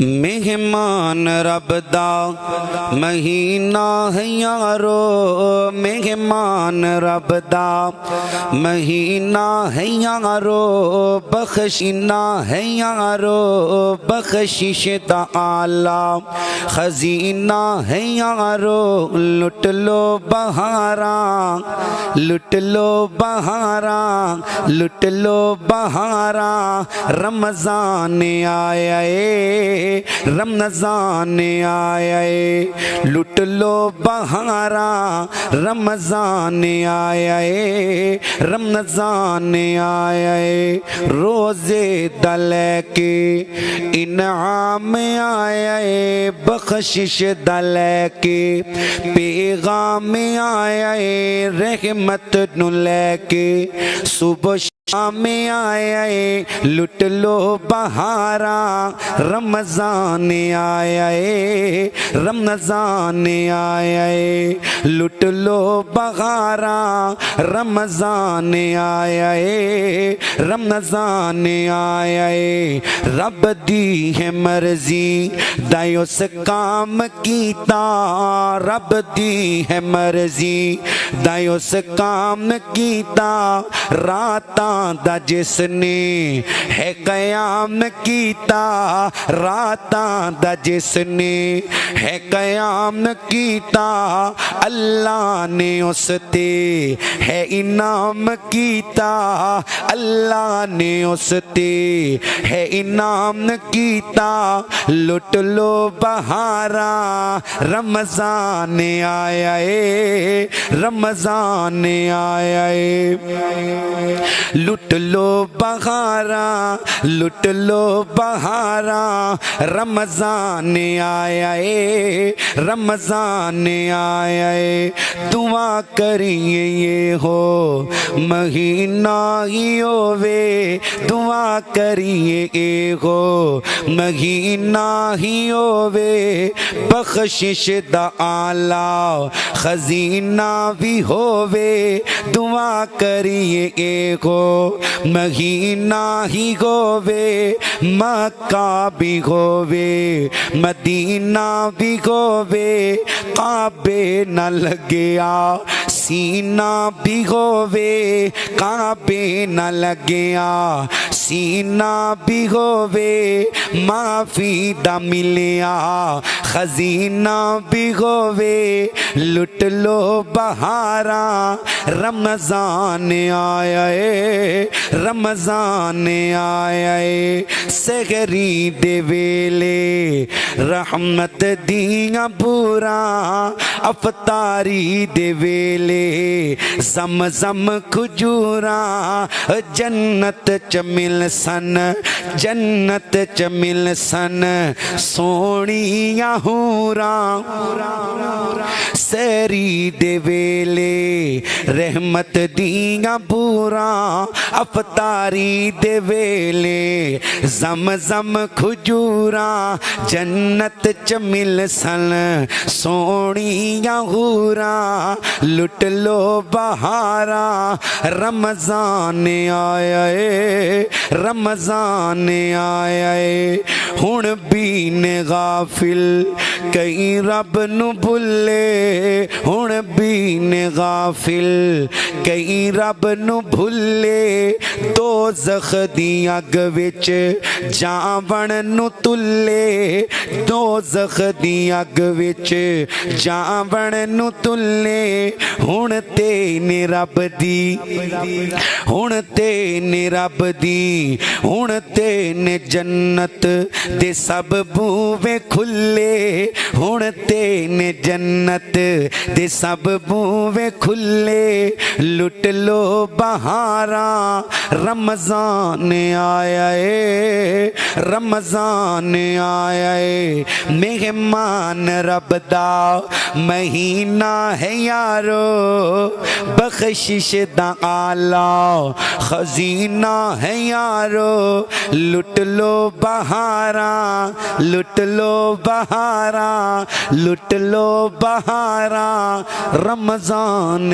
مہمان رب دا مہینہ ہے یارو، مہمان رب دا مہینہ ہے یارو، بخشنا ہے یارو، بخشش دا آلہ خزینہ ہے یارو، لٹ لو بہاراں لٹ لو بہاراں لٹ لو بہاراں، رمضان آیا ہے رمضان آیا ہے، لٹ لو بہاراں رمضان آیا ہے رمضان آیا ہے، روزے دلے کے انعام آیا ہے، بخشش دلے کے پیغام آیا ہے، رحمت نو لے کے صبح شام آیا ہے، لٹ لو بہاراں رمضان آیا ہے رمضان آیا ہے، لٹ لو بہاراں رمضان آیا ہے رمضان آیا ہے، رب دی ہے مرضی دائیو سے کام کیتا، رب دی ہے مرضی دائیو سے کام کیتا، راتاں دا جس نے ہے قیام کیتا، راتاں دا جس نے ہے قیام کیتا، اللہ نے اس تے ہے انعام کیتا، اللہ نے اس تے ہے انعام کیتا، لٹ لو بہاراں رمضان آیا ہے رمضان آیا ہے، لٹ لو بہاراں لٹ لو بہاراں رمضان آیا ہے رمضان آیا ہے، دعا کریے یہ ہو مہینہ ہی ہووے، دعا کریے یہ ہو مہینہ ہی ہووے، بخشش دا آلہ خزینہ بھی ہووے، دعا کریے ایک ہو مہینہ ہی ہووے، مکہ بھی ہووے مدینہ بھی ہووے، کعبے نہ لگیا سینہ بھی ہووے، کعبے نہ لگیا سینہ بھی ہووے، معافی دا ملیا خزینہ بھی ہووے، لٹ لو بہاراں رمضان آیا ہے رمضان آیا ہے، سحری دے ویلے رحمت دیاں بوراں، افطاری دے ویلے زمزم کھجوراں، جنت چ مل سن جنت چ مل سن سونیاں حوراں، سحری دے ویلے رحمت دیاں بوراں، افطاری دے ویلے زمزم کھجوراں، جنت چ مل سن سونیاں حوراں، لٹ لو بہاراں رمضان آیا ہے رمضان آیا ہے، ہن بھی نے غافل کئی رب نو بھلے، ہن بھی نے غافل کئی رب نو بھلے، دوزخ دی اگ وچ جاون نو تلے، دوزخ دی اگ وچ جاون نو تلے، ہن تے نے رب دی ہن تے نے رب دی ہن تے نے جنت دے سب بوئے کھلے، ہن تے نے جنت دے سب بوئے کھلے، لٹ لو بہاراں رمضان آیا ہے رمضان آیا ہے، مہمان رب دا مہینہ ہے یارو، بخشش دا آلہ خزینہ ہے یارو، لٹ لو بہاراں لٹ لو بہاراں لٹ لو بہاراں رمضان